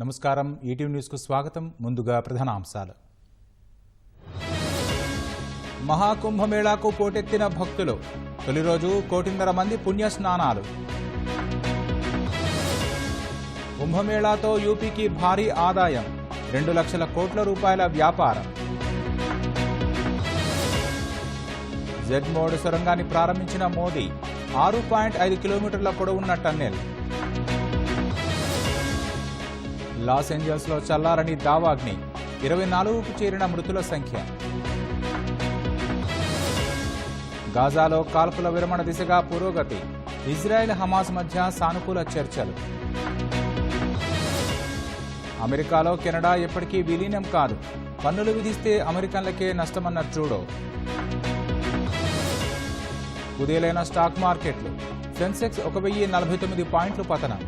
నమస్కారం ETV news కు స్వాగతం. ముందుగా ప్రధానాంశాలు. మహాకుంభమేళాకు పోటెత్తిన భక్తులు. తొలి రోజు 1.5 మంది పుణ్య స్నానాలు. కుంభమేళాతో యూపీకి భారీ ఆదాయం. 2 లక్షల కోట్ల రూపాయల వ్యాపారం. జెడ్-మోడ్ సొరంగాన్ని ప్రారంభించిన మోదీ. 6.5 కిలోమీటర్ల పొడవున్న టన్నెల్. లాస్ ఏంజల్స్లో చల్లారని దావాగ్ని. 24కు చేరిన మృతుల సంఖ్య. గాజాలో కాల్పుల విరమణ దిశగా పురోగతి. ఇజ్రాయెల్ హమాస్ మధ్య సానుకూల చర్చలు. అమెరికాలో కెనడా ఎప్పటికీ విలీనం కాదు. పన్నులు విధిస్తే అమెరికన్లకే నష్టమన్న ట్రూడో. కుదేలైన స్టాక్ మార్కెట్లు. సెన్సెక్స్ 1049 పాయింట్లు పతనం.